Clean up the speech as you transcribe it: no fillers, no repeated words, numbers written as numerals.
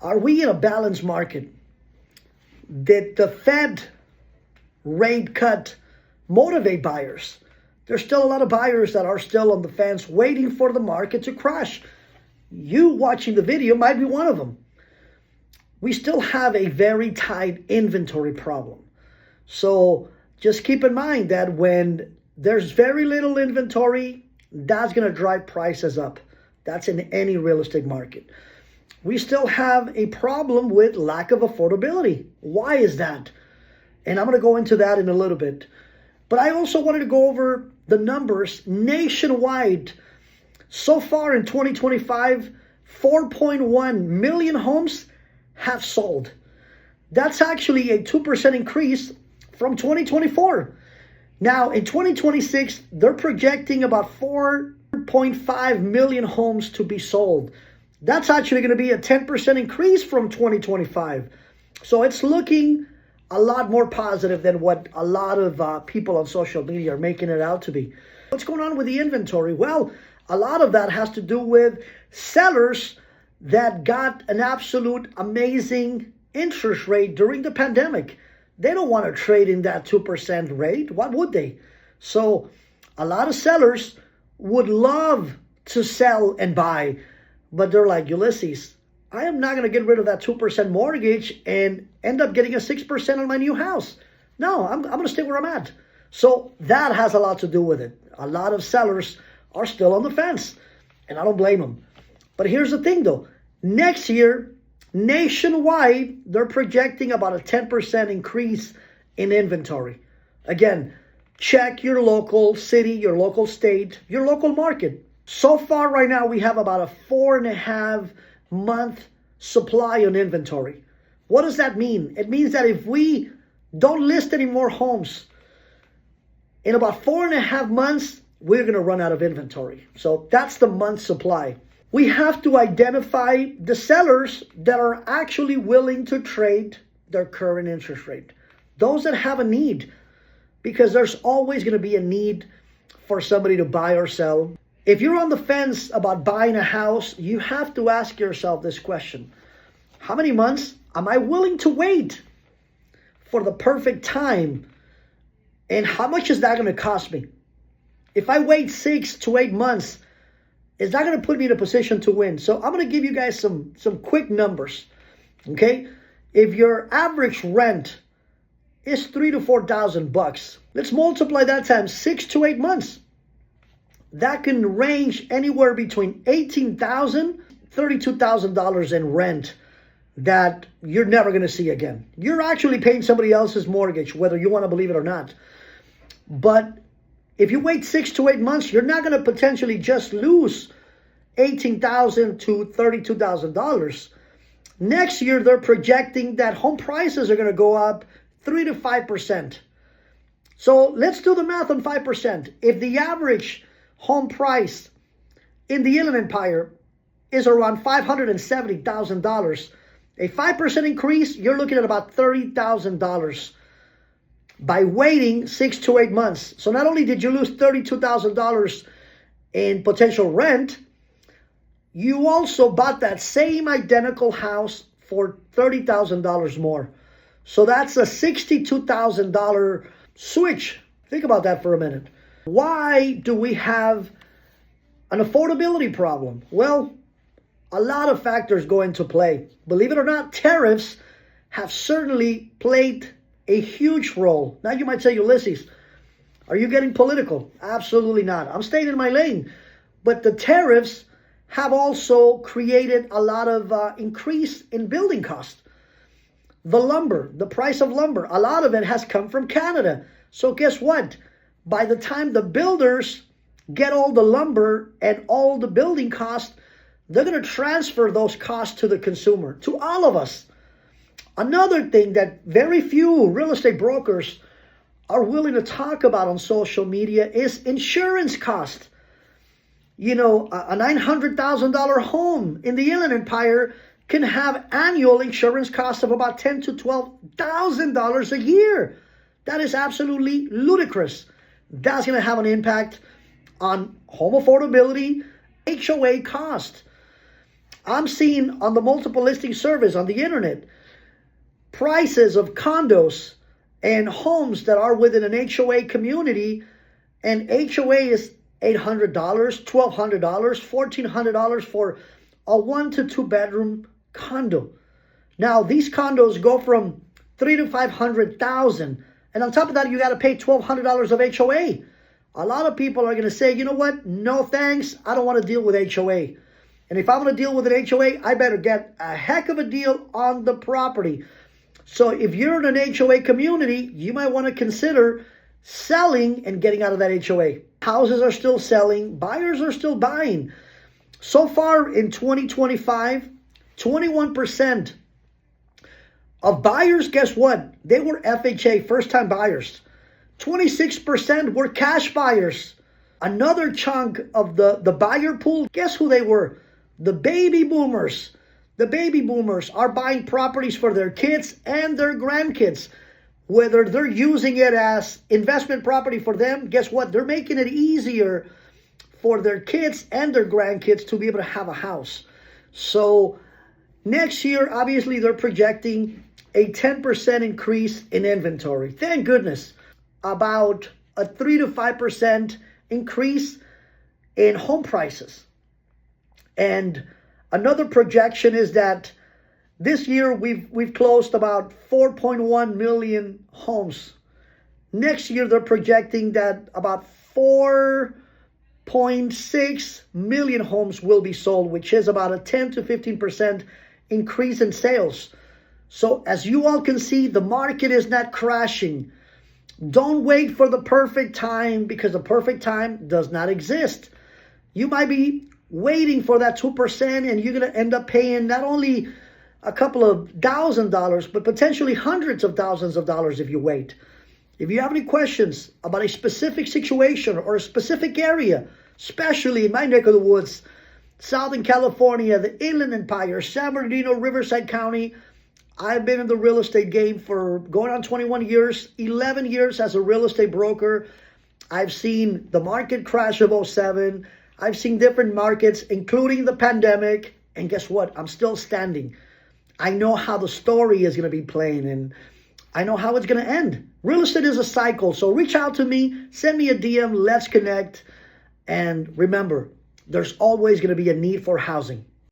Are we in a balanced market? Did the Fed rate cut motivate buyers? There's still a lot of buyers that are still on the fence waiting for the market to crash. You watching the video might be one of them. We still have a very tight inventory problem. So just keep in mind that when there's very little inventory, that's going to drive prices up. That's in any real estate market. We still have a problem with lack of affordability. Why is that? And I'm going to go into that in a little bit. But I also wanted to go over the numbers nationwide. So far in 2025, 4.1 million homes have sold. That's actually a 2% increase from 2024. Now, in 2026, they're projecting about 4.5 million homes to be sold. That's actually going to be a 10% increase from 2025. So it's looking a lot more positive than what a lot of people on social media are making it out to be. What's going on with the inventory? Well, a lot of that has to do with sellers that got an absolute amazing interest rate during the pandemic. They don't want to trade in that 2% rate. What would they? So a lot of sellers would love to sell and buy, but they're like, Ulysses, I am not going to get rid of that 2% mortgage and end up getting a 6% on my new house. No, I'm going to stay where I'm at. So that has a lot to do with it. A lot of sellers are still on the fence, and I don't blame them. But here's the thing, though. Next year, nationwide, they're projecting about a 10% increase in inventory. Again, check your local city, your local state, your local market. So far right now, we have about a 4.5 month supply on inventory. What does that mean? It means that if we don't list any more homes, in about 4.5 months, we're going to run out of inventory. So that's the month supply. We have to identify the sellers that are actually willing to trade their current interest rate. Those that have a need, because there's always going to be a need for somebody to buy or sell. If you're on the fence about buying a house, you have to ask yourself this question. How many months am I willing to wait for the perfect time? And how much is that going to cost me? If I wait 6 to 8 months, is that going to put me in a position to win? So I'm going to give you guys some quick numbers. Okay? If your average rent is $3,000 to $4,000, let's multiply that times 6 to 8 months. That can range anywhere between $18,000, $32,000 in rent that you're never going to see again. You're actually paying somebody else's mortgage, whether you want to believe it or not. But if you wait 6 to 8 months, you're not going to potentially just lose $18,000 to $32,000. Next year, they're projecting that home prices are going to go up 3 to 5%. So let's do the math on 5%. If the average home price in the Inland Empire is around $570,000, a 5% increase, you're looking at about $30,000 by waiting 6 to 8 months. So not only did you lose $32,000 in potential rent, you also bought that same identical house for $30,000 more. So that's a $62,000 switch. Think about that for a minute. Why do we have an affordability problem? Well, a lot of factors go into play. Believe it or not, tariffs have certainly played a huge role. Now you might say, Ulysses, are you getting political? Absolutely not. I'm staying in my lane. But the tariffs have also created a lot of increase in building costs. The lumber, the price of lumber, a lot of it has come from Canada. So guess what? By the time the builders get all the lumber and all the building costs, they're going to transfer those costs to the consumer, to all of us. Another thing that very few real estate brokers are willing to talk about on social media is insurance cost. You know, a $900,000 home in the Inland Empire can have annual insurance costs of about $10,000 to $12,000 a year. That is absolutely ludicrous. That's going to have an impact on home affordability, HOA cost. I'm seeing on the multiple listing service on the internet prices of condos and homes that are within an HOA community, and HOA is $800, $1,200, $1,400 for a 1 to 2 bedroom condo. Now these condos go from $300,000 to $500,000, and on top of that, you got to pay $1,200 of HOA. A lot of people are going to say, you know what? No thanks. I don't want to deal with HOA. And if I'm going to deal with an HOA, I better get a heck of a deal on the property. So if you're in an HOA community, you might want to consider selling and getting out of that HOA. Houses are still selling. Buyers are still buying. So far in 2025, 21% of buyers, guess what? They were FHA, first-time buyers. 26% were cash buyers. Another chunk of the buyer pool, guess who they were? The baby boomers. The baby boomers are buying properties for their kids and their grandkids. Whether they're using it as investment property for them, guess what? They're making it easier for their kids and their grandkids to be able to have a house. So next year, obviously, they're projecting a 10% increase in inventory. Thank goodness. About a 3 to 5% increase in home prices. And another projection is that this year we've closed about 4.1 million homes. Next year they're projecting that about 4.6 million homes will be sold, which is about a 10 to 15% increase in sales. So as you all can see, the market is not crashing. Don't wait for the perfect time, because the perfect time does not exist. You might be waiting for that 2%, and you're going to end up paying not only a couple of $1,000, but potentially hundreds of thousands of dollars if you wait. If you have any questions about a specific situation or a specific area, especially in my neck of the woods, Southern California, the Inland Empire, San Bernardino, Riverside County, I've been in the real estate game for going on 21 years, 11 years as a real estate broker. I've seen the market crash of '07. I've seen different markets, including the pandemic. And guess what? I'm still standing. I know how the story is going to be playing, and I know how it's going to end. Real estate is a cycle. So reach out to me, send me a DM, let's connect. And remember, there's always going to be a need for housing.